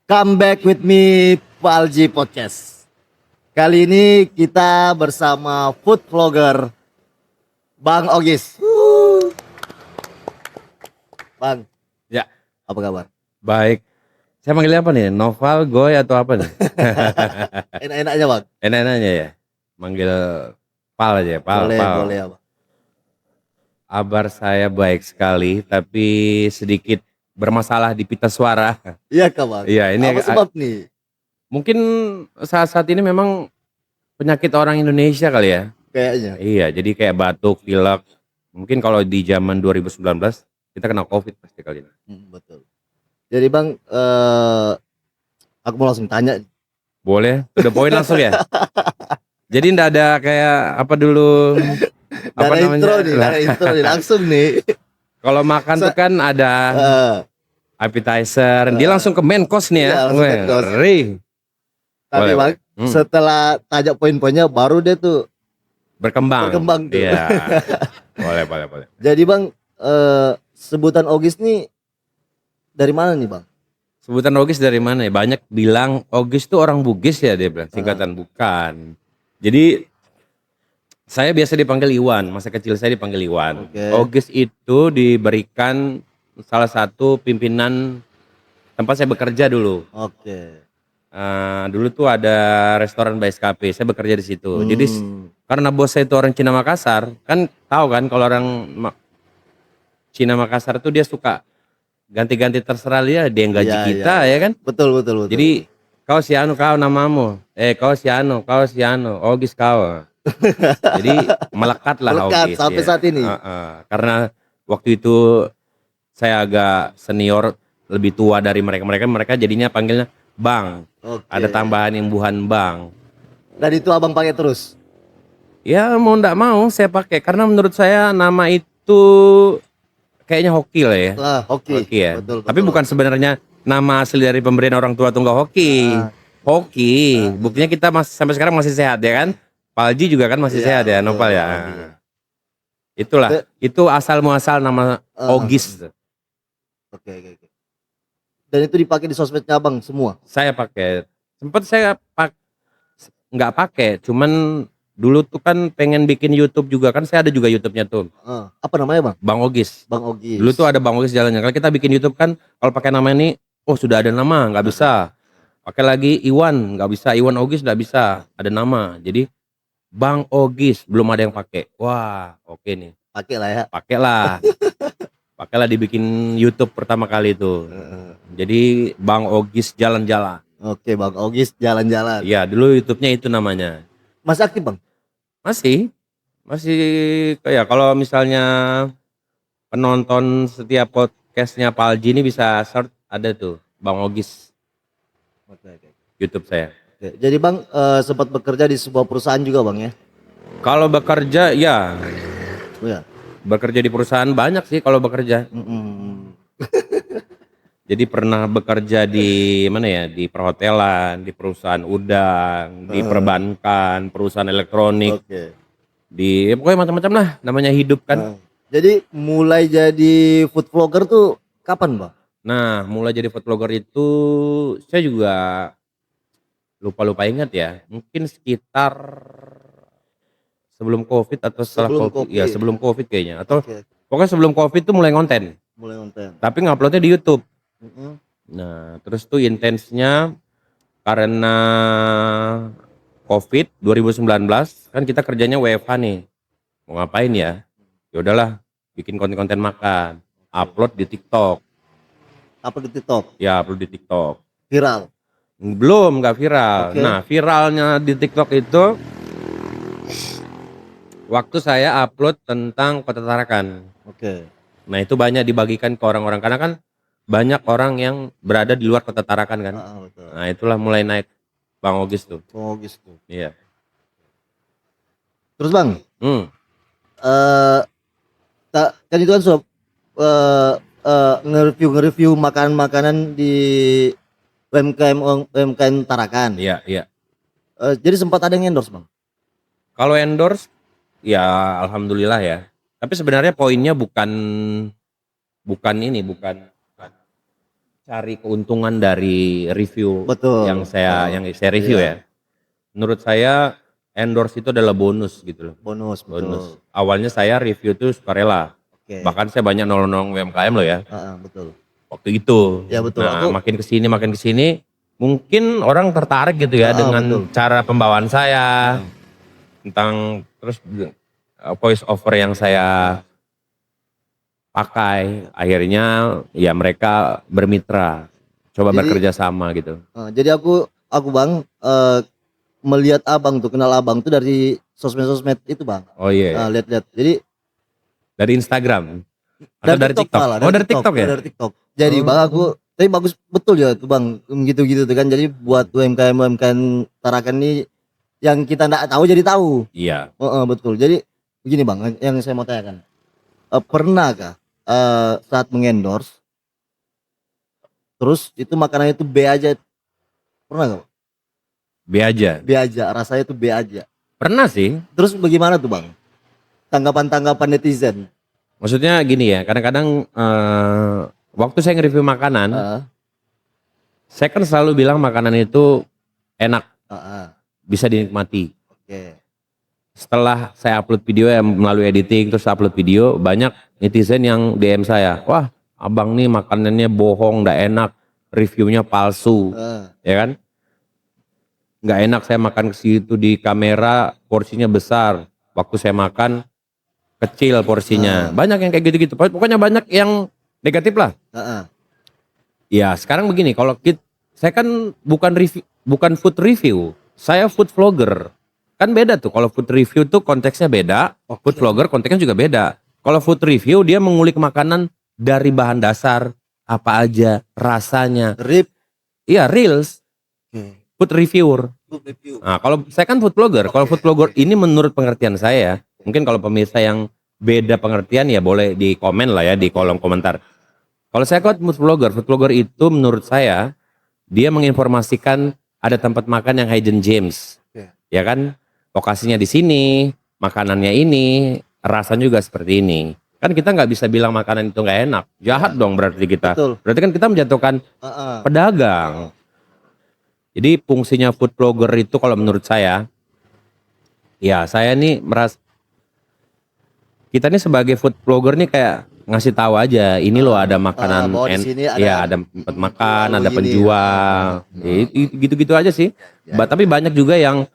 Come back with me Palji Podcast. Kali ini kita bersama food vlogger Bang Ogis. Bang, Ya, apa kabar? baik. Saya manggilnya apa nih? Noval, Goy atau apa nih? Enak-enaknya Bang? Enak-enaknya ya. Manggil Pal aja, Pal, Boleh, Pal. boleh apa? Kabar saya baik sekali, tapi sedikit bermasalah di pita suara. Iya kak Bang? Iya, ini Apa sebab nih? mungkin saat-saat ini memang penyakit orang Indonesia kali ya. Kayaknya. Iya, jadi kayak batuk, pilek. Mungkin kalau di zaman 2019 kita kena COVID pasti kali ini. Betul. Jadi Bang, aku mau langsung tanya. Boleh? Udah poin langsung ya? Jadi ndak ada kayak apa dulu apa Dari namanya? intro nih, langsung nih. Kalau makan tuh kan ada Eh, appetizer, dia langsung ke main course nih ya. Iya, langsung main course. Ngeri. Tapi Boleh, Bang, boleh. setelah tanya poin-poinnya baru dia tuh Berkembang tuh. Iya. Boleh. Jadi Bang, sebutan Ogis nih dari mana nih Bang? Sebutan Ogis dari mana ya? Banyak bilang Ogis tuh orang Bugis ya, dia bilang. Singkatan bukan. Jadi saya biasa dipanggil Iwan, masa kecil saya dipanggil Iwan. Oke. Ogis itu diberikan salah satu pimpinan tempat saya bekerja dulu. Oke. Dulu tuh ada restoran BSKP, saya bekerja di situ. Jadi karena bos saya itu orang Cina Makassar, kan tahu kan kalau orang Cina Makassar tuh dia suka ganti-ganti terserah dia yang gaji Iya, kita iya. ya kan. Betul. Jadi kau si Anu, kau namamu, kau si Anu, Ogis kau. Jadi melekat lah Melekat Ogis sampai ya. saat ini. Karena waktu itu saya agak senior, lebih tua dari mereka jadinya panggilnya Bang. Oke. Ada tambahan imbuhan Bang. Dan itu Abang pakai terus. Ya mau ndak mau saya pakai karena menurut saya nama itu kayaknya hoki lah ya. Lah, hoki. Hoki ya. Betul. Tapi bukan sebenarnya nama asli dari pemberian orang tua tuh nggak hoki. Hoki. Buktinya kita sampai sekarang masih sehat ya kan. Palji juga kan masih Iya, sehat ya, betul, Nopal ya. alhamdulillah. Itulah, itu asal muasal nama Ogis. Oke. Dan itu dipakai di sosmednya Abang semua. Saya pakai. Sempat saya nggak pakai, cuman dulu tuh kan pengen bikin YouTube juga kan, saya ada juga YouTube-nya tuh. Apa namanya Bang? Bang Ogis. Bang Ogis. Dulu tuh ada Bang Ogis jalannya. Kalau kita bikin YouTube kan, kalau pakai nama ini, oh sudah ada nama, nggak bisa. Pakai lagi Iwan, nggak bisa. Iwan Ogis nggak bisa, ada nama. Jadi Bang Ogis belum ada yang pakai. Wah, oke nih. Pakai lah ya. Pakailah dibikin YouTube pertama kali itu. Jadi Bang Ogis jalan-jalan. Oke, Bang Ogis jalan-jalan. Iya, dulu YouTube-nya itu namanya. Masih aktif Bang? Masih kayak kalau misalnya penonton setiap podcastnya Palji ini bisa search, ada tuh Bang Ogis Oke. YouTube saya. Oke. Jadi Bang sempat bekerja di sebuah perusahaan juga Bang ya? Kalau bekerja ya Oh ya. bekerja di perusahaan banyak sih kalau bekerja. Jadi pernah bekerja di mana ya, di perhotelan, di perusahaan udang, di perbankan, perusahaan elektronik, Oke. di pokoknya macam-macam lah, namanya hidup kan. Jadi mulai jadi food vlogger tuh kapan Bang? Nah, mulai jadi food blogger itu saya juga lupa ingat ya, mungkin sekitar sebelum COVID atau setelah Sebelum COVID. COVID. Ya sebelum COVID kayaknya, atau Oke. pokoknya sebelum COVID tuh mulai konten, Mulai konten. tapi nguploadnya di YouTube. Nah, terus tuh intensnya karena COVID 2019 kan kita kerjanya WFH nih. Mau ngapain ya? Ya udahlah, bikin konten-konten makan, upload di TikTok. Upload di TikTok. Ya, upload di TikTok. Viral. Belum, nggak viral. Oke. Nah, viralnya di TikTok itu waktu saya upload tentang Kota Tarakan. Oke. Nah, itu banyak dibagikan ke orang-orang karena kan banyak orang yang berada di luar Kota Tarakan kan. Betul. Nah, itulah mulai naik Bang Ogis tuh. Bang Ogis tuh. Iya. Terus Bang, Hmm. kan itu kan sudah nge-review makanan-makanan di UMKM Tarakan. Iya. Jadi sempat ada yang endorse Bang. Kalau endorse ya alhamdulillah ya. Tapi sebenarnya poinnya bukan cari keuntungan dari review Betul. yang saya review Iya. ya. Menurut saya endorse itu adalah bonus gitu loh. Bonus, Bonus. betul. Awalnya saya review itu sukarela. Oke. Bahkan saya banyak nolong-nolong UMKM loh ya Betul. waktu itu. Ya betul. Nah, makin kesini mungkin orang tertarik gitu ya dengan betul. cara pembawaan saya tentang terus voice over yang saya pakai. Akhirnya ya mereka bermitra, coba Jadi- bekerja sama gitu. Jadi aku Bang melihat abang tuh, kenal abang tuh dari sosmed itu Bang. Oh iya, Lihat-lihat. Jadi dari Instagram atau dari TikTok? malah, Oh dari TikTok ya? Dari TikTok. Jadi Oh. Bang aku, tapi bagus betul ya tuh Bang, gitu-gitu tuh kan. Jadi buat UMKM Tarakan ini yang kita nggak tahu jadi tahu. Iya. Betul. Jadi begini Bang, yang saya mau tanyakan, pernahkah saat mengendorse, terus itu makanan itu B aja, pernah nggak? B aja. B aja, rasanya itu B aja. Pernah sih. Terus bagaimana tuh Bang? Tanggapan netizen? Maksudnya gini ya, kadang-kadang waktu saya nge-review makanan, Heeh. saya kan selalu bilang makanan itu enak, bisa dinikmati. Oke. Setelah saya upload video yang melalui editing, terus upload video, banyak netizen yang DM saya, wah abang nih makanannya bohong, nggak enak, reviewnya palsu, ya kan? Nggak enak saya makan ke situ di kamera, porsinya besar, waktu saya makan kecil porsinya. Banyak yang kayak gitu-gitu. Pokoknya banyak yang negatif lah. Ya sekarang begini, kalau saya kan bukan food review, saya food vlogger. Kan beda tuh, kalau food review tuh konteksnya beda, food vlogger konteksnya juga beda. Kalau food review dia mengulik makanan dari bahan dasar, apa aja, rasanya. Iya, reels. Food reviewer. Nah, kalau saya kan food blogger. Kalau food blogger ini menurut pengertian saya, mungkin kalau pemirsa yang beda pengertian ya boleh di komen lah ya di kolom komentar. Kalau saya kan food blogger itu menurut saya dia menginformasikan ada tempat makan yang hidden gems, ya kan? Lokasinya di sini, makanannya ini, rasanya juga seperti ini. Kan kita nggak bisa bilang makanan itu nggak enak, jahat dong berarti kita. Betul. Berarti kan kita menjatuhkan pedagang. Jadi fungsinya food blogger itu kalau menurut saya, ya saya nih kita nih sebagai food blogger nih kayak ngasih tahu aja, ini loh ada makanan, bahwa di sini ada tempat makan, ada begini, penjual, gitu-gitu aja sih. Tapi banyak juga yang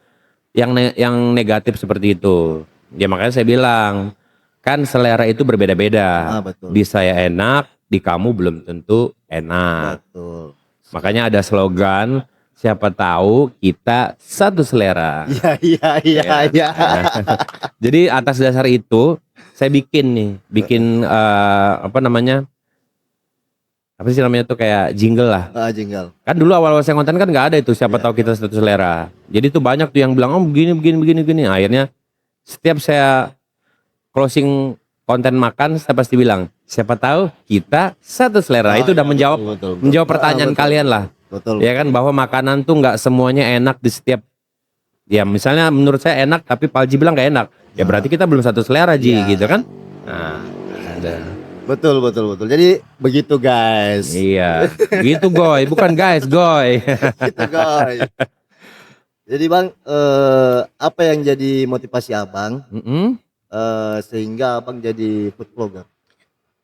negatif seperti itu. Ya makanya saya bilang, kan selera itu berbeda-beda. Betul. Di saya enak, di kamu belum tentu enak. Betul. Makanya ada slogan, siapa tahu kita satu selera. Iya. Jadi atas dasar itu saya bikin apa sih namanya tuh kayak jingle lah. Jingle. Kan dulu awal-awal saya konten kan nggak ada itu siapa tahu kita satu selera. Jadi tuh banyak tuh yang bilang oh begini. Akhirnya setiap saya closing konten makan saya pasti bilang siapa tahu kita satu selera. Itu udah menjawab pertanyaan kalian lah. Betul. Ya kan bahwa makanan tuh nggak semuanya enak di setiap. Ya misalnya menurut saya enak tapi Palji bilang nggak enak. Ya berarti kita belum satu selera Ji gitu kan. Nah, ada. Betul. Jadi begitu guys. Iya, gitu Goy, bukan guys, Goy. Gitu guys. Jadi Bang, apa yang jadi motivasi Abang sehingga Abang jadi food vlogger?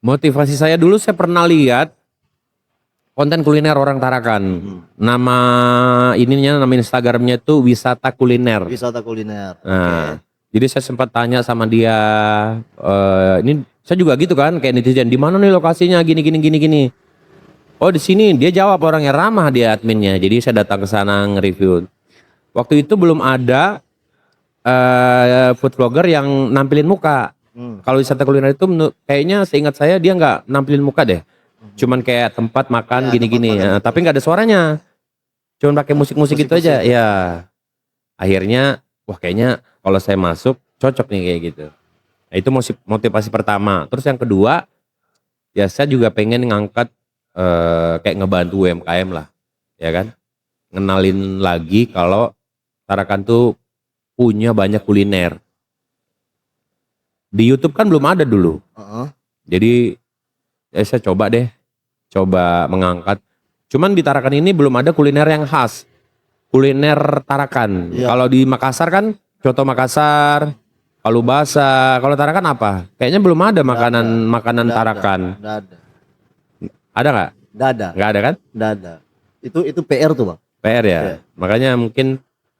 Motivasi saya dulu saya pernah lihat konten kuliner orang Tarakan. Nama Instagramnya itu wisata kuliner. Wisata kuliner. Nah, jadi saya sempat tanya sama dia, ini saya juga gitu kan kayak netizen, di mana nih lokasinya gini. Oh di sini, dia jawab orangnya ramah dia adminnya. Jadi saya datang ke sana nge-review. Waktu itu belum ada food vlogger yang nampilin muka. Kalau wisata kuliner itu kayaknya seingat saya dia nggak nampilin muka deh. Cuman kayak tempat makan gini-gini. Tapi nggak ada suaranya. Cuman pakai musik-musik gitu aja. Ya. Akhirnya wah kayaknya kalau saya masuk cocok nih kayak gitu. Nah, itu motivasi pertama. Terus yang kedua, ya saya juga pengen ngangkat kayak ngebantu UMKM lah. Ya kan? Ngenalin lagi kalau Tarakan tuh punya banyak kuliner. Di YouTube kan belum ada dulu. Jadi ya saya coba mengangkat Cuman di Tarakan ini belum ada kuliner yang khas. Kuliner Tarakan. Iya. Kalau di Makassar kan coto Makassar, palu basah. Kalau Tarakan apa? Kayaknya belum ada makanan Nggak ada. Tarakan. Nggak ada. Ada nggak? Nggak ada. Nggak ada kan? Nggak ada. Itu PR tuh bang. PR ya. Iya. Makanya mungkin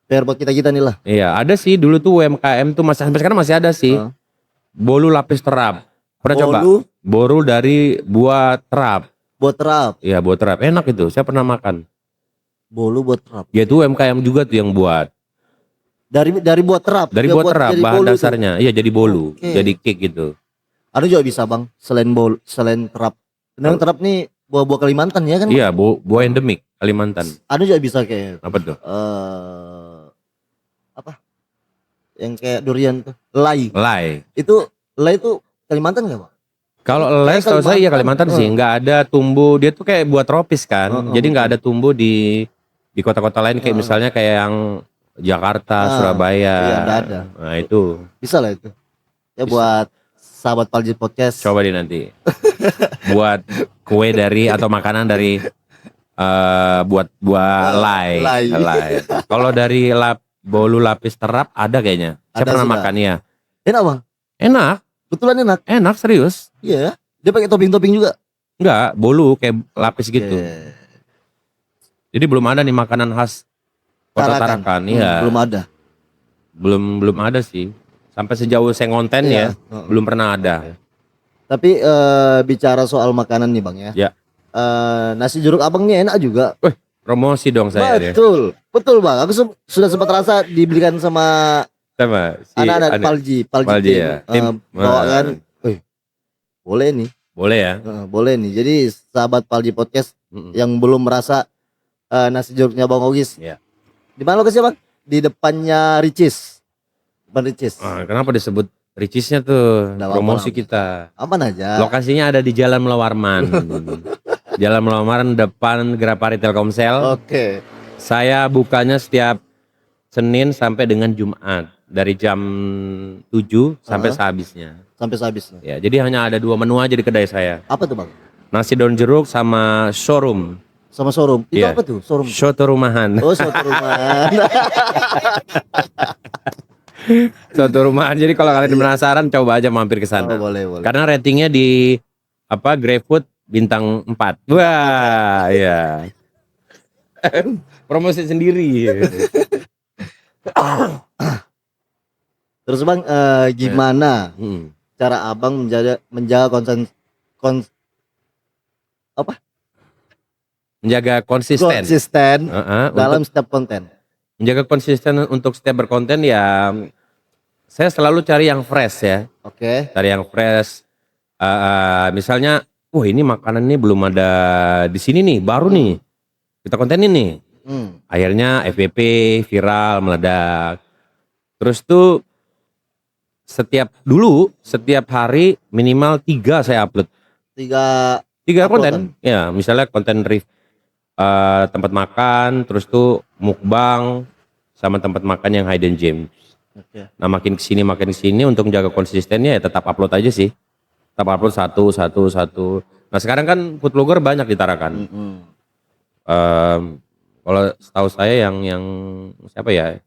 PR buat kita nih lah. iya, ada sih dulu tuh UMKM tuh masih sampai sekarang masih ada sih. Bolu lapis terap. Pernah coba? Bolu? Bolu dari buah terap. Buat terap. Iya, buah terap. Enak itu. Saya pernah makan. Bolu buat terap. Ya itu UMKM juga tuh yang buat. Dari buat terap. Dari Dia buah terap jadi bahan bolu tuh. dasarnya. Iya, jadi bolu. Oke. Jadi cake gitu. Ada juga bisa bang. Selain terap. Memang terap nih buah-buah Kalimantan ya kan? Iya, buah endemik Kalimantan. Ada juga bisa kayak Apa tuh? apa? Yang kayak durian tuh. Lay. Lay. Lay itu Kalimantan nggak bang? Kalau lay setahu saya ya Kalimantan sih, nggak ada tumbuh. Dia tuh kayak buah tropis kan. Jadi nggak ada tumbuh di kota-kota lain kayak misalnya kayak yang Jakarta, Surabaya. Iya, nggak ada. Nah itu. Bisa lah itu. Ya buat sahabat Palji Podcast. Coba deh nanti. Buat kue dari atau makanan dari buat buah lay. Lay. Kalau dari bolu lapis terap ada kayaknya. Saya Ada pernah sudah. makan ya. Enak bang. Enak, Betulan enak. enak serius. Iya. Dia pakai topping-topping juga. Enggak, bolu kayak lapis gitu. Oke. Jadi belum ada nih makanan khas Kota Tarakan. Iya. Belum ada. Belum ada sih. Sampai sejauh saya ngonten Iya. ya, belum pernah ada. Tapi bicara soal makanan nih bang ya. Ya. Nasi jeruk abang nih enak juga. Promosi dong saya ya. Betul bang. Aku sudah sempat rasa dibelikan sama Sama si anak-anak Palji Palji tim. ya. Tim. Bawakan. Boleh nih. Boleh ya. Boleh nih. Jadi sahabat Palji Podcast yang belum merasa nasi jeruknya Bang Ogis. Iya. Di mana lokasinya bang? Di depannya Ricis. Depan Ricis. Kenapa disebut Ricisnya tuh? Nggak Promosi apa-apa. kita. Aman aja. Lokasinya ada di Jalan Melawarman. Jalan Melawarman depan Grapari Telkomsel. Oke. Saya bukanya setiap Senin sampai dengan Jumat dari jam 7 sampai sehabisnya. Sampai sehabisnya. Ya, jadi hanya ada 2 menu aja di kedai saya. Apa tuh bang? Nasi daun jeruk sama showroom. Sama showroom. Itu Iya. apa tuh? Showroom. Soto rumahan. Oh, suatu rumah. Soto rumahan. Jadi kalau kalian penasaran coba aja mampir ke sana. boleh. Karena ratingnya di GrabFood bintang 4. Wah, iya. Promosi sendiri. Terus bang, gimana Hmm. cara abang menjaga Menjaga konsisten. dalam setiap konten? Menjaga konsisten untuk setiap berkonten ya. Saya selalu cari yang fresh ya. Oke. Cari yang fresh. Misalnya, wah ini makanan ini belum ada di sini nih, baru nih. Kita kontenin nih. Akhirnya FYP viral meledak. Terus tuh setiap hari minimal 3 saya upload. 3 3 uploadan. konten. Ya, misalnya konten tempat makan, terus tuh mukbang sama tempat makan yang hidden gems. Oke. Nah makin kesini untuk menjaga konsistennya ya tetap upload aja sih. Tetap upload satu. Nah sekarang kan food blogger banyak di Tarakan. Kalau setahu saya yang siapa ya?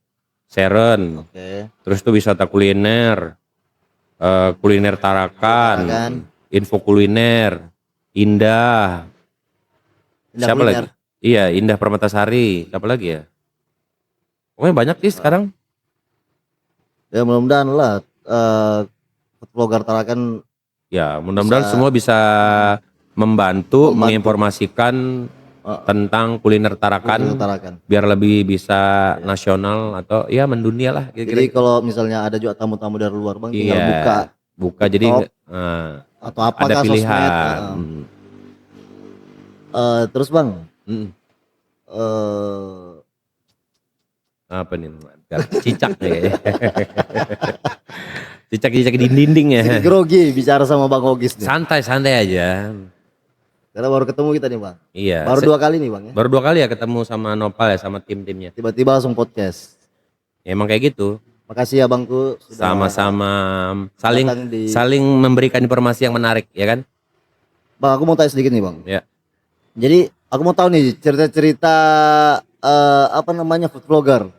Seren. Oke. Terus tuh wisata kuliner, kuliner Tarakan, info kuliner, Indah. Siapa lagi? Iya, Indah Permatasari. Siapa lagi ya? Pokoknya banyak sih sekarang. Ya mudah-mudahan lah food blogger Tarakan Ya, mudah-mudahan semua bisa membantu menginformasikan tentang kuliner Tarakan biar lebih bisa nasional atau ya mendunia lah kira-kira. Jadi kalau misalnya ada juga tamu-tamu dari luar bang, tinggal buka jadi atau apa ada pilihan. Terus bang, apa nih? Cicak nih. Cicak di dinding ya. grogi bicara sama Bang Ogis nih. Santai aja. Karena baru ketemu kita nih bang. Iya. Baru 2 kali nih bang ya. Baru 2 kali ya ketemu sama Nopal ya, sama tim-timnya. Tiba-tiba langsung podcast. Ya, emang kayak gitu. Makasih ya bangku. Sama-sama datang di- saling memberikan informasi yang menarik ya kan? Bang aku mau tanya sedikit nih bang. Ya. Jadi Aku mau tahu nih cerita-cerita apa namanya food vlogger.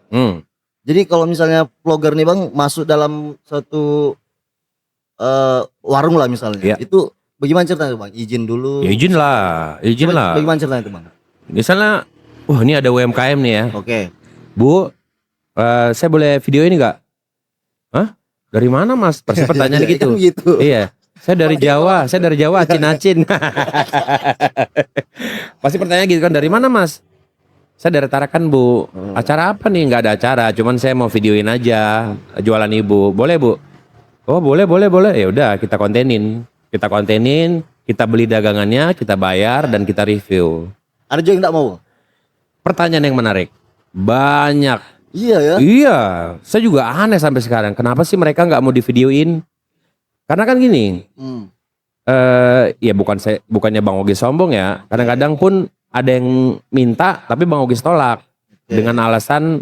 Jadi kalau misalnya vlogger nih Bang masuk dalam suatu warung lah misalnya. Iya. Itu bagaimana ceritanya Bang? Izin dulu. Ya izin lah, izin lah. Bagaimana ceritanya itu Bang? Misalnya, wah ini ada UMKM nih ya. Oke. Bu, saya boleh video ini nggak? Hah? Dari mana Mas? Pasti pertanyaan gitu. Kan gitu. Iya. Saya dari Jawa, acin-acin. Pasti pertanyaan gitu kan, dari mana Mas? Saya dari Tarakan Bu. Acara apa nih? Nggak ada acara, cuman saya mau videoin aja jualan Ibu. Boleh Bu? Oh boleh. Ya udah kita kontenin, kita beli dagangannya, kita bayar dan kita review. Ada juga yang nggak mau. Pertanyaan yang menarik, banyak. Iya ya. Iya, saya juga aneh sampai sekarang. Kenapa sih mereka nggak mau divideoin? Karena kan gini, ya bukannya Bang Ogis sombong ya. Kadang-kadang pun ada yang minta, tapi Bang Ogis tolak dengan alasan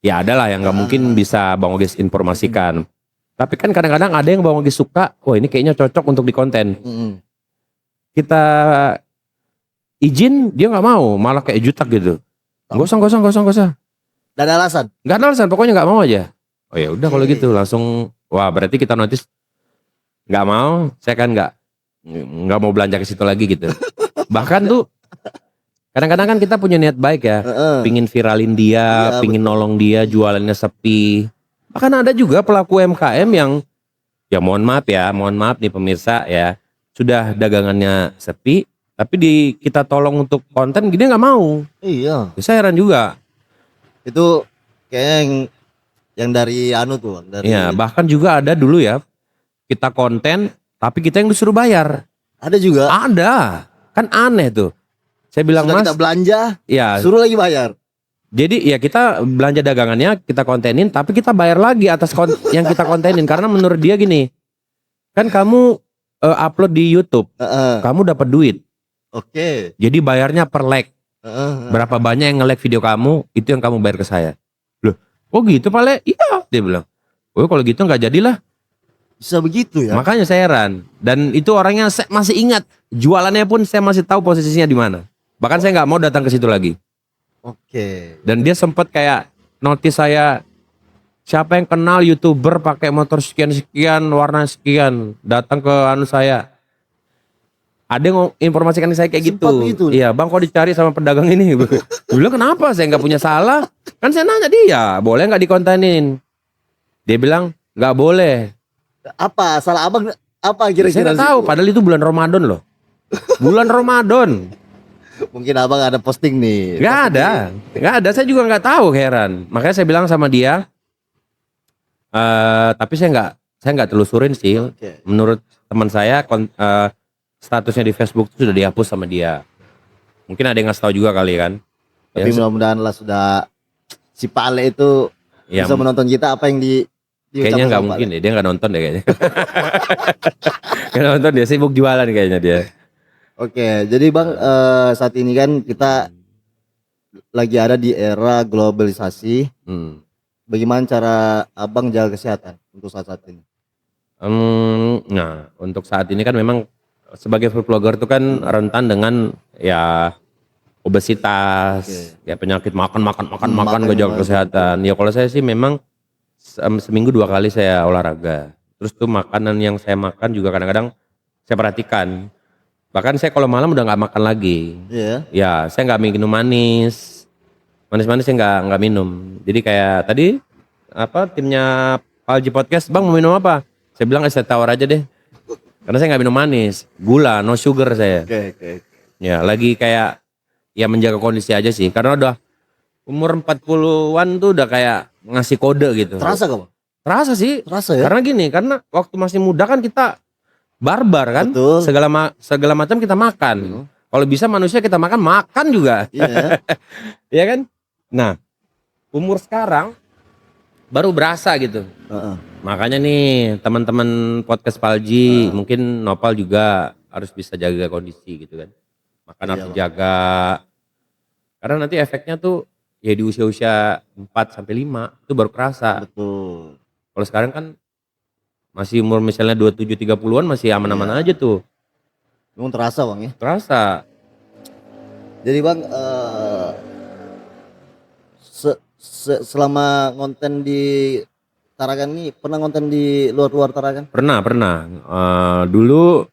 ya adalah yang nggak mungkin bisa Bang Ogis informasikan. Tapi kan kadang-kadang ada yang Bang Ogis suka, wah ini kayaknya cocok untuk dikonten. Kita izin, dia nggak mau, malah kayak jutak gitu. Gak usah. Gak ada alasan. Nggak ada alasan, pokoknya nggak mau aja. Oh ya udah kalau gitu langsung, wah berarti kita notice nggak mau, saya kan nggak mau belanja ke situ lagi gitu. Bahkan tuh kadang-kadang kan kita punya niat baik ya, pingin viralin dia, pingin nolong dia, jualannya sepi. Bahkan ada juga pelaku UMKM yang ya mohon maaf nih pemirsa ya, sudah dagangannya sepi, tapi kita tolong untuk konten gini nggak mau. Iya. Saya heran juga. Itu kayak yang dari anu tuh, dari Ya, bahkan juga ada dulu ya, kita konten tapi kita yang disuruh bayar. ada juga. Ada. Kan aneh tuh. Saya bilang, Sudah Mas, kita belanja, ya. suruh lagi bayar. Jadi ya kita belanja dagangannya, kita kontenin, tapi kita bayar lagi atas yang kita kontenin. Karena menurut dia gini, kan kamu upload di YouTube, kamu dapat duit. Oke. Jadi bayarnya per like. Berapa banyak yang nge-like video kamu, itu yang kamu bayar ke saya. Loh, oh gitu Pak? Iya, dia bilang. Oh kalau gitu nggak jadilah. Bisa begitu ya? Makanya saya heran. Dan itu orangnya saya masih ingat. Jualannya pun saya masih tahu posisinya di mana. Bahkan saya nggak mau datang ke situ lagi. Oke. Dan dia sempat kayak notice saya, siapa yang kenal YouTuber pakai motor sekian warna sekian, datang ke anu saya. Ada yang informasikan saya kayak gitu. Iya, Bang kok dicari sama pedagang ini? Bilang kenapa? Saya nggak punya salah. Kan saya nanya dia, boleh nggak dikontenin? Dia bilang nggak boleh. Apa salah abang? Apa kira-kira? Saya nggak tahu. Padahal itu bulan Ramadan loh. Bulan Ramadan. Mungkin abang ada posting nih. Nggak ada. Saya juga nggak tahu, heran. Makanya saya bilang sama dia, tapi saya nggak telusurin sih. Menurut teman saya, statusnya di Facebook itu sudah dihapus sama dia. Mungkin ada yang ngasih tahu juga kali kan. Tapi mudah-mudahan lah sudah si Pak Ale itu ya, bisa menonton kita apa yang kayaknya nggak mungkin deh, dia nggak nonton deh kayaknya. Nggak nonton, dia sibuk jualan kayaknya dia. Oke, jadi Bang saat ini kan kita lagi ada di era globalisasi. Bagaimana cara abang jaga kesehatan untuk saat ini? Nah, untuk saat ini kan memang sebagai food blogger itu kan rentan dengan ya obesitas, ya penyakit makan gak jaga kesehatan. Ya kalau saya sih memang seminggu 2 kali saya olahraga. Terus tuh makanan yang saya makan juga kadang-kadang saya perhatikan. Bahkan saya kalau malam udah nggak makan lagi. Ya saya nggak minum manis saya nggak minum. Jadi kayak tadi timnya Palji Podcast, Bang mau minum apa? Saya bilang es teh tawar aja deh. Karena saya nggak minum manis, gula, no sugar saya. Ya lagi kayak ya menjaga kondisi aja sih. Karena udah umur 40-an tuh udah kayak ngasih kode gitu. Terasa gak Bang? Terasa sih. Terasa ya? Karena gini, karena waktu masih muda kan kita barbar kan. Betul. Segala macam kita makan. Kalau bisa manusia kita makan juga. Iya kan? Nah, umur sekarang baru berasa gitu. Makanya nih teman-teman podcast Palji, mungkin Nopal juga harus bisa jaga kondisi gitu kan. Makan harus dijaga. Karena nanti efeknya tuh ya di usia-usia 4 sampai 5 itu baru kerasa. Betul. Kalau sekarang kan masih umur misalnya 27 30-an masih aman-aman aja tuh. Memang terasa Bang ya? Terasa. Jadi bang, selama ngonten di Tarakan ini pernah ngonten di luar Tarakan? Pernah. Dulu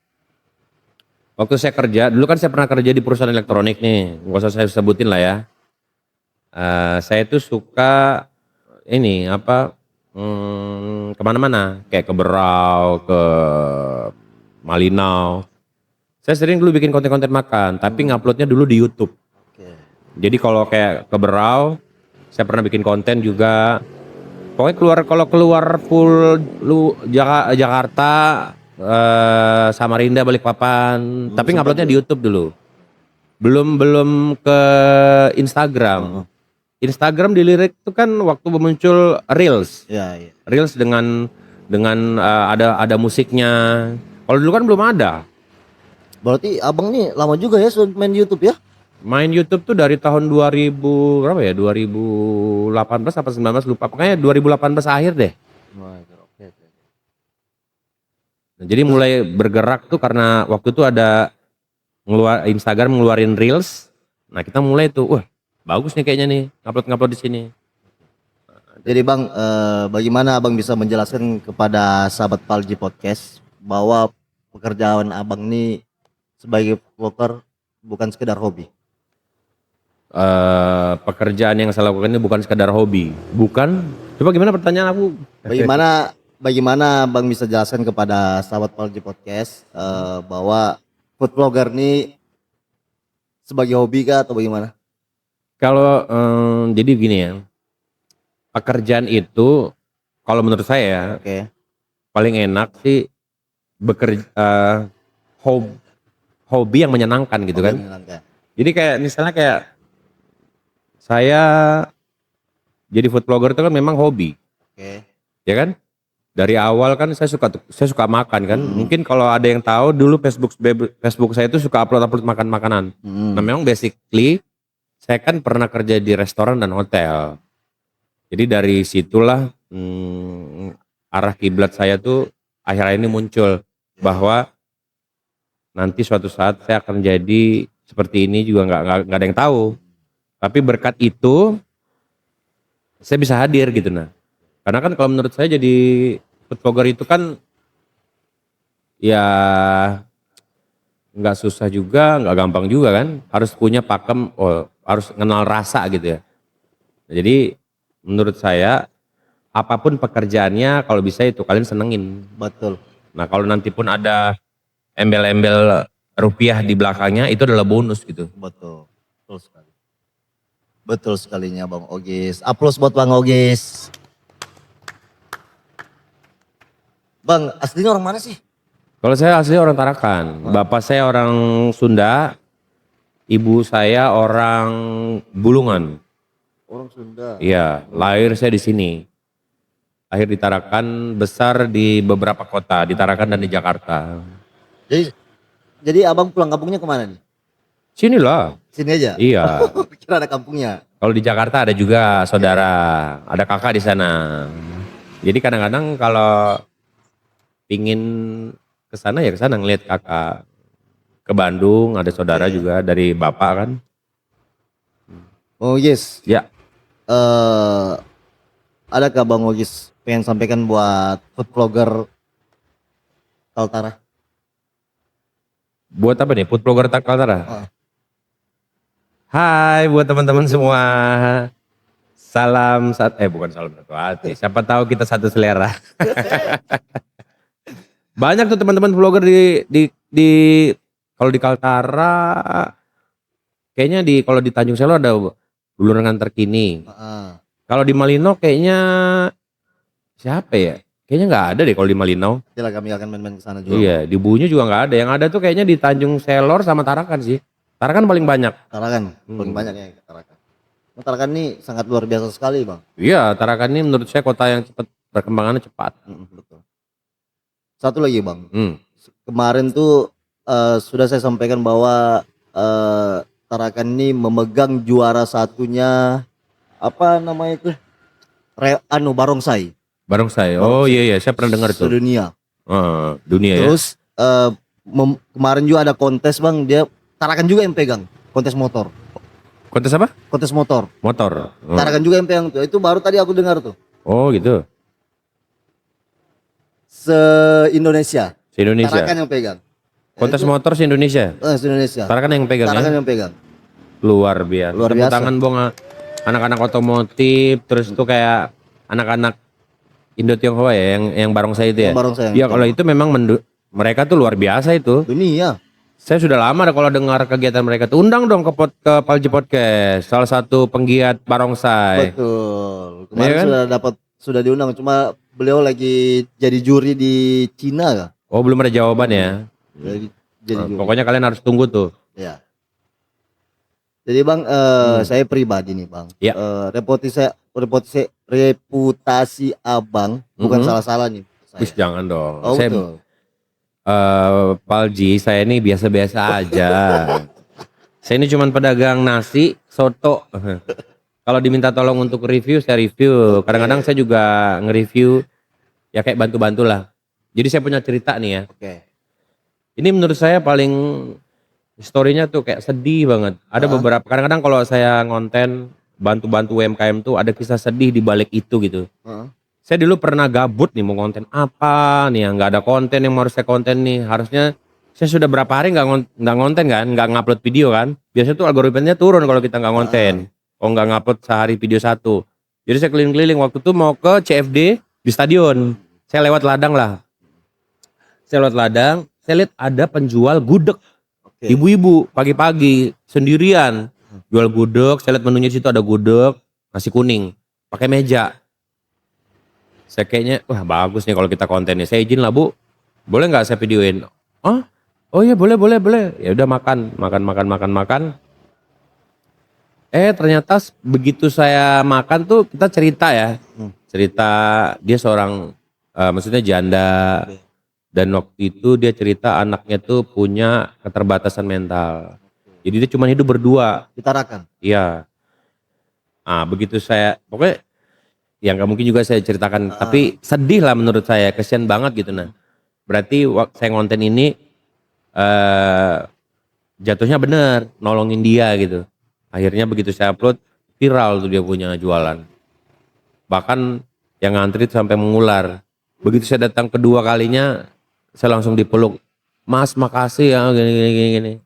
waktu saya kerja, dulu kan saya pernah kerja di perusahaan elektronik nih, nggak usah saya sebutin lah ya. Saya tuh suka ini apa kemana-mana, kayak ke Berau, ke Malinau. Saya sering dulu bikin konten-konten makan, tapi nguploadnya dulu di YouTube. Oke. Jadi kalau kayak ke Berau, saya pernah bikin konten juga. Pokoknya kalau keluar full Jakarta, Samarinda, Balikpapan, tapi nguploadnya di YouTube dulu. Belum ke Instagram. Instagram dilirik itu kan waktu muncul Reels. Ya, iya. Reels dengan ada musiknya. Kalau dulu kan belum ada. Berarti abang nih lama juga ya sudah main YouTube ya? Main YouTube tuh dari tahun 2000 berapa ya? 2018 apa 19 lupa. Pokoknya 2018 akhir deh. Oke. Nah, jadi mulai bergerak tuh karena waktu itu ada Instagram ngeluarin Reels. Nah, kita mulai tuh, wah, bagus nih kayaknya nih, ngupload di sini. Jadi bang, bagaimana abang bisa menjelaskan kepada sahabat Palji Podcast bahwa pekerjaan abang ini sebagai vlogger bukan sekedar hobi? Pekerjaan yang saya lakukan ini bukan sekedar hobi. Bukan. Coba gimana pertanyaan aku? Bagaimana abang bisa jelaskan kepada sahabat Palji Podcast bahwa food vlogger ini sebagai hobi kah atau bagaimana? Kalau jadi gini ya, pekerjaan itu kalau menurut saya Oke. paling enak sih bekerja hobi yang menyenangkan gitu kan. Menyenangkan. Jadi kayak misalnya kayak saya jadi food vlogger itu kan memang hobi, Oke. ya kan? Dari awal kan saya suka makan kan. Mungkin kalau ada yang tahu dulu Facebook saya itu suka upload makanan. Nah memang basically saya kan pernah kerja di restoran dan hotel. Jadi dari situlah arah kiblat saya tuh akhir-akhir ini muncul bahwa nanti suatu saat saya akan jadi seperti ini juga nggak ada yang tahu. Tapi berkat itu saya bisa hadir gitu nah. Karena kan kalau menurut saya jadi food vlogger itu kan ya nggak susah juga, nggak gampang juga kan. Harus punya pakem, harus kenal rasa gitu ya. Jadi menurut saya apapun pekerjaannya kalau bisa itu kalian senengin. Betul. Nah kalau nanti pun ada embel-embel rupiah di belakangnya itu adalah bonus gitu. Betul. Betul sekali. Betul sekalinya Bang Ogis. Aplaus buat Bang Ogis. Bang, aslinya orang mana sih? Kalau saya asli orang Tarakan. Bapak saya orang Sunda, ibu saya orang Bulungan. Orang Sunda. Iya, lahir saya di sini. Lahir di Tarakan, besar di beberapa kota, di Tarakan dan di Jakarta. Jadi abang pulang kampungnya kemana nih? Sinilah. Sini aja? Iya. Kira ada kampungnya. Kalau di Jakarta ada juga saudara, ada kakak di sana. Jadi kadang-kadang kalau pingin ke sana ya ke sana ngeliat kakak. Ke Bandung ada saudara juga dari bapak kan. Bang Ogis. Ya. Adakah Bang Ogis pengen sampaikan buat food vlogger Kaltara? Buat apa nih? Food blogger Kaltara? Hai buat teman-teman semua. Bukan salam satu hati. Siapa tahu kita satu selera. Banyak tuh teman-teman vlogger di kalau di Kaltara kayaknya kalau di Tanjung Selo ada Bulungan Terkini. Kalau di Malino kayaknya siapa ya? Kayaknya nggak ada deh kalau di Malino. Yalah kami akan main-main ke sana juga. Iya, di Bunyu juga nggak ada. Yang ada tuh kayaknya di Tanjung Selor sama Tarakan sih. Tarakan paling banyak. Tarakan paling banyak ya Tarakan. Tarakan ini sangat luar biasa sekali Bang. Iya, Tarakan ini menurut saya kota yang cepat perkembangannya cepat. Betul. Satu lagi Bang. Kemarin tuh sudah saya sampaikan bahwa Tarakan ini memegang juara satunya apa namanya itu? Barongsai. Barongsai. Oh iya, saya pernah dengar itu. Sedunia. Dunia ya. Terus kemarin juga ada kontes Bang, dia Tarakan juga yang pegang kontes motor. Kontes apa? Kontes motor. Motor. Oh, Tarakan juga yang pegang tuh. Itu baru tadi aku dengar tuh. oh gitu. Se-Indonesia. Se-Indonesia. Tarakan yang pegang. Kontes motor se-Indonesia. Se-Indonesia. Tarakan yang pegang Tarakan ya. yang pegang. Luar biasa. Luar Tepuk biasa. tangan Bong, anak-anak otomotif, terus tuh kayak anak-anak Indo Tionghoa ya, yang barongsai itu ya. Yang barongsai yang Iya, kalau itu memang mereka tuh luar biasa itu. Dunia. Saya sudah lama ada kalau dengar kegiatan mereka tuh. Undang dong ke Palji Podcast, salah satu penggiat barongsai. Betul. Iya Kemarin kan? sudah diundang, cuma beliau lagi jadi juri di Cina kah? Oh, belum ada jawaban ya. Jadi Nah, juri. pokoknya kalian harus tunggu tuh. Ya. Jadi Bang, saya pribadi nih Bang, Ya. reputasi Abang bukan Mhm. salah-salah nih. Wis jangan dong. Oh Saya betul. Palji, saya ini biasa-biasa aja. Saya ini cuman pedagang nasi, soto. Kalau diminta tolong untuk review, saya review. Kadang-kadang saya juga nge-review, ya kayak bantu-bantu lah. Jadi saya punya cerita nih ya. Oke. Ini menurut saya paling story-nya tuh kayak sedih banget. Ada beberapa, kadang-kadang kalau saya ngonten bantu-bantu UMKM tuh ada kisah sedih di balik itu gitu. Heeh. Saya dulu pernah gabut nih mau konten apa nih ya, nggak ada konten yang harus saya konten nih. Harusnya saya sudah berapa hari nggak ngonten kan, nggak ngupload video kan. Biasanya tuh algoritmanya turun kalau kita nggak konten. Kalau nggak ngupload sehari video satu. Jadi saya keliling-keliling waktu itu mau ke CFD di stadion. Saya lewat ladang lah. Saya lewat ladang, saya lihat ada penjual gudeg. Oke. Ibu-ibu pagi-pagi sendirian jual gudeg. Saya lihat menunya di situ ada gudeg, nasi kuning, pakai meja. Saya kayaknya, wah bagus nih kalau kita kontennya. Saya izin lah Bu, boleh nggak saya videoin? Oh iya boleh. Ya udah makan. Ternyata begitu saya makan tuh kita cerita ya, cerita dia seorang, maksudnya janda. Dan waktu itu dia cerita anaknya tuh punya keterbatasan mental. Jadi dia cuma hidup berdua. Ditarakan. Iya. Begitu saya, pokoknya yang nggak mungkin juga saya ceritakan, tapi sedih lah menurut saya, kesian banget gitu. Nah, berarti saya ngonten ini jatuhnya bener, nolongin dia gitu. Akhirnya begitu saya upload, viral tuh dia punya jualan. Bahkan yang ngantri sampai mengular. Begitu saya datang kedua kalinya, saya langsung dipeluk. Mas makasih ya gini.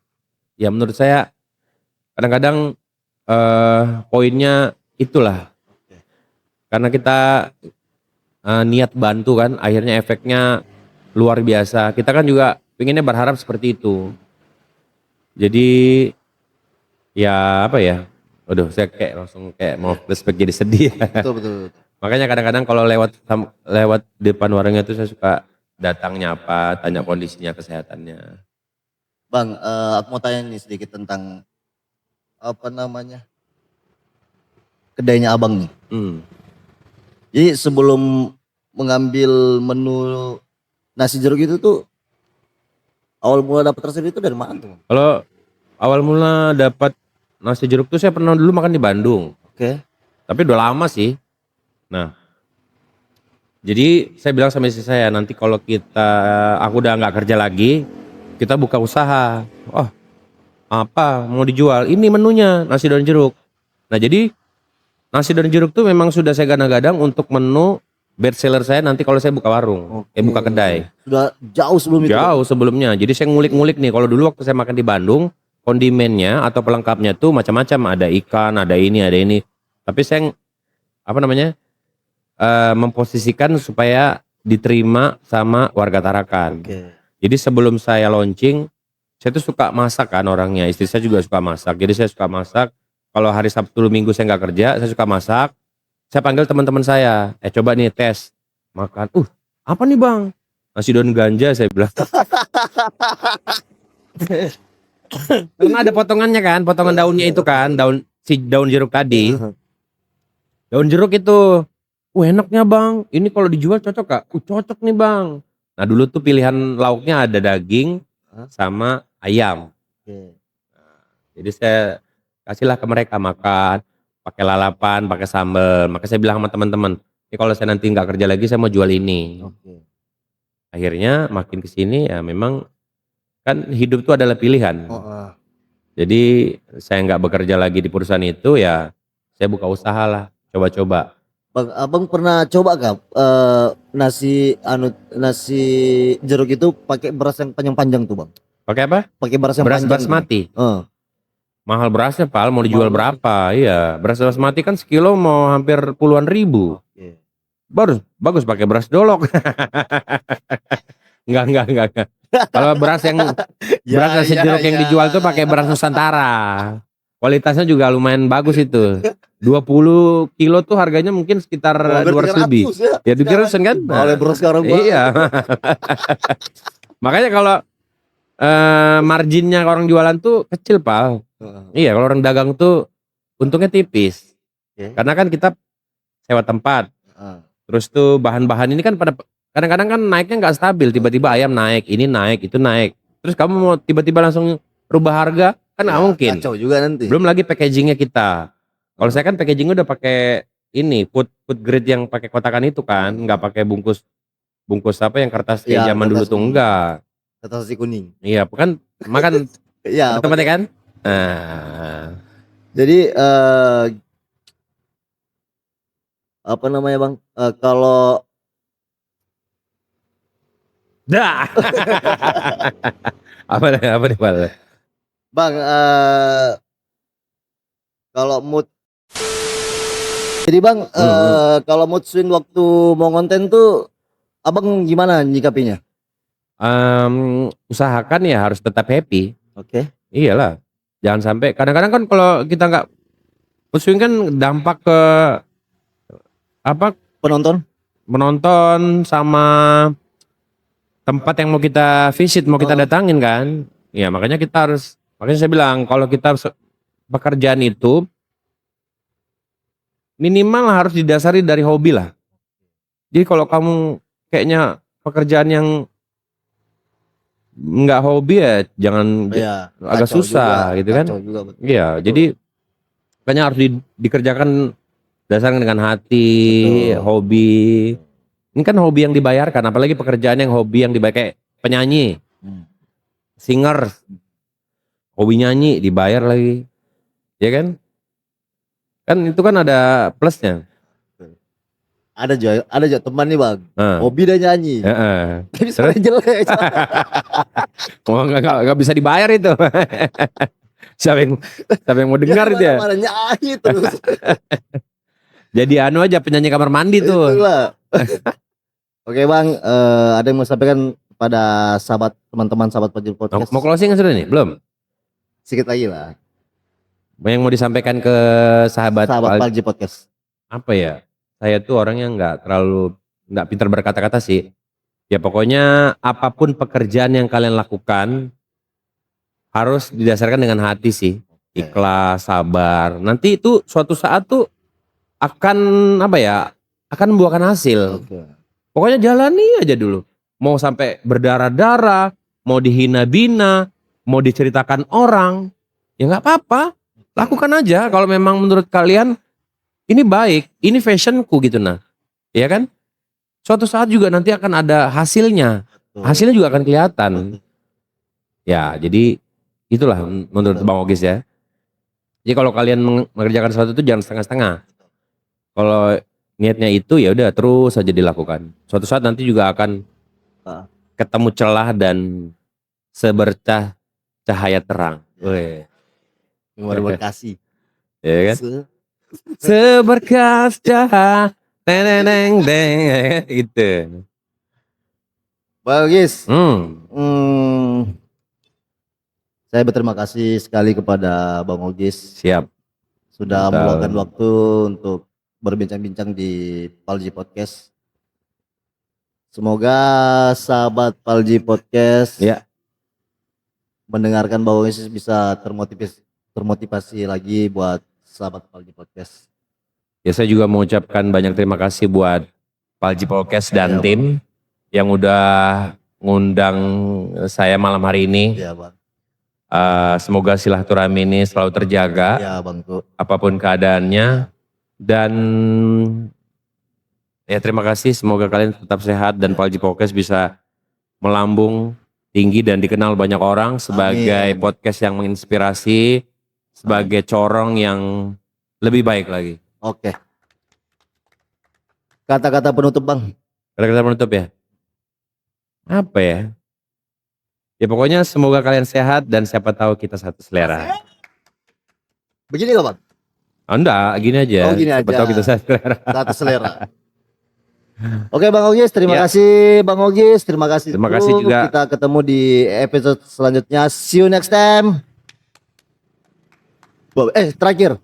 Ya menurut saya kadang-kadang poinnya itulah. Karena kita niat bantu kan, akhirnya efeknya luar biasa. Kita kan juga pengennya berharap seperti itu. Jadi ya apa ya? Waduh, saya kayak langsung kayak mau flashback jadi sedih. Betul. Makanya kadang-kadang kalau lewat depan warungnya itu saya suka datang nyapa, tanya kondisinya, kesehatannya. Bang, aku mau tanya nih sedikit tentang apa namanya kedainya Abang nih. Jadi sebelum mengambil menu nasi jeruk itu tuh awal mula dapat resep itu dari mana tuh? Kalau awal mula dapat nasi jeruk tuh saya pernah dulu makan di Bandung. Oke. Tapi udah lama sih. Nah, jadi saya bilang sama istri saya, nanti kalau aku udah nggak kerja lagi, kita buka usaha. Oh, apa mau dijual? Ini menunya, nasi daun jeruk. Nah jadi nasi daun jeruk tuh memang sudah saya gadang-gadang untuk menu best seller saya nanti kalau saya buka warung, buka kedai. Sudah jauh sebelum itu. Jauh sebelumnya. Jadi saya ngulik-ngulik nih. Kalau dulu waktu saya makan di Bandung, kondimennya atau pelengkapnya tuh macam-macam. Ada ikan, ada ini. Tapi saya memposisikan supaya diterima sama warga Tarakan. Oke. Jadi sebelum saya launching, saya tuh suka masak kan orangnya. Istri saya juga suka masak. Jadi saya suka masak. Kalau hari Sabtu Minggu saya nggak kerja, saya suka masak. Saya panggil teman-teman saya. Coba nih tes makan. Apa nih Bang? Nasi daun ganja saya bilang. Karena ada potongannya kan, potongan daunnya itu kan, daun jeruk tadi. Daun jeruk itu, enaknya Bang. Ini kalau dijual cocok gak? Cocok nih Bang. Nah dulu tuh pilihan lauknya ada daging sama ayam. Oke. Jadi saya kasihlah ke mereka makan, pakai lalapan, pakai sambal. Maka saya bilang sama teman-teman, ini kalau saya nanti nggak kerja lagi saya mau jual ini. Oke. Akhirnya makin kesini ya memang kan hidup itu adalah pilihan. Jadi saya nggak bekerja lagi di perusahaan itu, ya saya buka usaha lah, coba-coba. Bang, abang pernah coba gak nasi jeruk itu pakai beras yang panjang-panjang tuh bang? Pakai apa? Pakai beras yang Beras panjang tuh. basmati. Eh, Mahal berasnya Pak, mau dijual Mahal banget. berapa? Iya, beras basmati kan sekilo mau hampir puluhan ribu. Oke. Bagus pakai beras dolok. Enggak. Kalau beras nasi jeruk yang dijual tuh pakai beras Nusantara. Kualitasnya juga lumayan bagus itu. 20 kilo tuh harganya mungkin sekitar Wah, 200 lebih. Ya 200 kan? Oleh beras sekarang bang. Iya. Makanya kalau marginnya orang jualan tuh kecil Pak. Iya, kalau orang dagang tuh untungnya tipis. Oke. Karena kan kita sewa tempat. Terus tuh bahan-bahan ini kan pada kadang-kadang kan naiknya nggak stabil. Tiba-tiba ayam naik, ini naik, itu naik. Terus kamu mau tiba-tiba langsung rubah harga kan nggak mungkin. Kacau juga nanti. Belum lagi packagingnya kita. Kalau saya kan packagingnya udah pakai ini food grade yang pakai kotakan itu kan, nggak pakai bungkus apa yang kertas kayak Iya, zaman dulu kertas tuh kuning. enggak. Kertas nasi kuning. Iya, kan makan Iya. tempatnya kan. Nah, Jadi apa namanya bang? Kalau dah. apa nih Pak? bang, kalau mood, jadi bang, kalau mood swing waktu mau konten tuh, abang gimana nyikapinya? Usahakan ya harus tetap happy. Oke. Iyalah, jangan sampai kadang-kadang kan kalau kita nggak pusing kan dampak ke apa Penonton? menonton sama tempat yang mau kita visit, mau kita datangin kan. Ya makanya saya bilang kalau kita pekerjaan itu minimal harus didasari dari hobi lah. Jadi kalau kamu kayaknya pekerjaan yang nggak hobi ya jangan, Iya. agak Kacau susah juga, gitu kan. kacau juga, betul. Iya, jadi makanya harus dikerjakan dasarkan dengan hati, Betul. hobi. Ini kan hobi yang dibayarkan, apalagi pekerjaan yang hobi yang dibayar kayak penyanyi, singer, hobi nyanyi dibayar lagi, ya kan? Kan itu kan ada plusnya. Ada juga teman nih bang, Nah, hobi dan nyanyi, heeh. tapi suara jelek. Oh, nggak bisa dibayar itu. siapa yang mau dengar itu ya? Mana nyanyi terus. Jadi anu aja penyanyi kamar mandi tuh. Itulah. Oke bang, ada yang mau sampaikan kepada teman-teman sahabat Pajul Podcast? Mau closing sudah nih? Belum? Sedikit lagi lah. Yang mau disampaikan ke sahabat Palji Podcast. apa ya? Saya tuh orangnya nggak pintar berkata-kata sih. Ya pokoknya apapun pekerjaan yang kalian lakukan harus didasarkan dengan hati sih. Ikhlas, sabar. Nanti itu suatu saat tuh akan apa ya? Akan membuahkan hasil. Oke. Pokoknya jalani aja dulu. Mau sampai berdarah-darah, mau dihina-bina, mau diceritakan orang, ya nggak apa-apa. Lakukan aja kalau memang menurut kalian ini baik, ini fashionku gitu nah. Ya kan? Suatu saat juga nanti akan ada hasilnya. Hasilnya juga akan kelihatan. Ya, jadi itulah menurut Bang Ogis ya. Jadi kalau kalian mengerjakan sesuatu itu jangan setengah-setengah. Kalau niatnya itu ya udah terus saja dilakukan. Suatu saat nanti juga akan ketemu celah dan sebercah cahaya terang. Weh. Berkasih. Ya kan? Seberkas cahaya deng gitu. Bagus. Hmm. Saya berterima kasih sekali kepada Bang Ogis. Siap. Sudah Betul. meluangkan waktu untuk berbincang-bincang di Palji Podcast. Semoga sahabat Palji Podcast Ya. mendengarkan Bang Ogis bisa termotivasi lagi buat sahabat Palji Podcast. Ya saya juga mengucapkan banyak terima kasih buat Palji Podcast dan Ya, tim yang udah ngundang saya malam hari ini. Iya Bang. Semoga silaturahmi ini selalu terjaga. Iya Bang tuh. Apapun keadaannya. Dan ya terima kasih, semoga kalian tetap sehat dan Palji Podcast bisa melambung tinggi dan dikenal banyak orang sebagai Amin. podcast yang menginspirasi, sebagai corong yang lebih baik lagi. Oke. Kata-kata penutup Bang. Kata-kata penutup ya. Apa ya? Ya pokoknya semoga kalian sehat dan siapa tahu kita satu selera. Begini gak Bang? Oh, enggak, gini aja. Oh, gini Siapa aja. tahu kita satu selera. Satu selera. Oke Bang Ogis, terima Ya. kasih Bang Ogis, terima kasih. Terima kasih Bro. juga. Kita ketemu di episode selanjutnya. See you next time. Terakhir.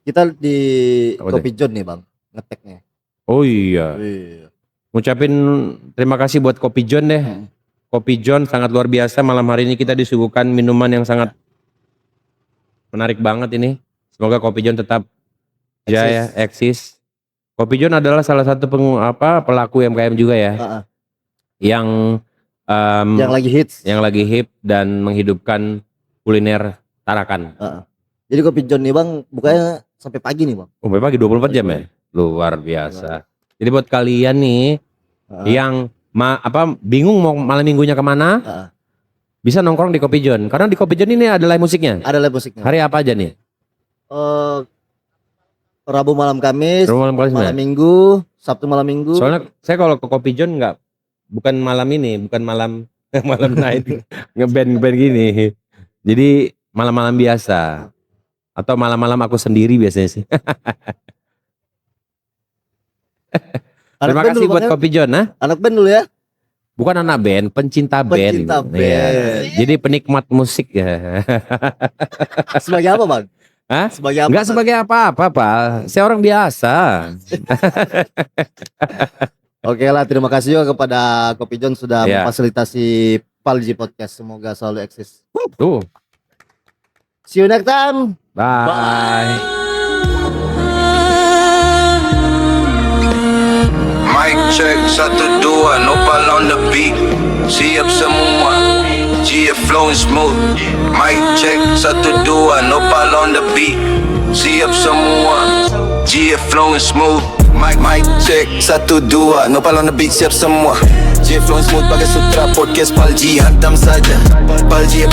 Kita di Apa Kopi John nih Bang, ngeteknya. Oh iya. Iya. Ngucapin terima kasih buat Kopi John deh. Kopi John sangat luar biasa. Malam hari ini kita disuguhkan minuman yang sangat menarik banget ini. Semoga Kopi John tetap jaya, eksis. Kopi John adalah salah satu pelaku UMKM juga ya, Ah, ah. yang Yang lagi hits. yang lagi hip dan menghidupkan kuliner Tarakan. Ah, ah. Jadi Kopi John nih Bang, bukanya sampai pagi nih Bang. Oh, pagi 24 jam ya? Luar biasa. Jadi buat kalian nih Ah, yang bingung mau malam minggunya kemana, ah, ah. bisa nongkrong di Kopi John. Karena di Kopi John ini ada live musiknya. Ada live musiknya. Hari apa aja nih? Rabu malam Kamis, Rabu malam Kamis, malam ya? Minggu, Sabtu malam Minggu. Soalnya saya kalau ke Kopi John bukan malam ini, bukan malam malam night ngeband gini. Jadi malam-malam biasa atau malam-malam aku sendiri biasanya sih. Terima Anak band kasih dulu, buat Bang, ya? Kopi John, Anak band dulu ya. bukan anak band, pencinta band. Pencinta Iya. band. Jadi penikmat musik ya. Sebagai apa Bang? Hah? Sebagai apa? Enggak sebagai apa-apa, Pak. Saya orang biasa. Oke lah, terima kasih juga kepada Kopi John sudah Iya. memfasilitasi Palji Podcast. Semoga selalu eksis. Tuh. See you next time. Bye. Mic check, 1, 2, Nopal on the beat. Siap semua, G flowing smooth. Mic check, 1, 2, Nopal on the beat. Siap semua, G flowing smooth. Mic check, 1, 2, Nopal on the beat. Siap semua, G flowing smooth. Bagai sutra podcast Palji, hantam saja Palji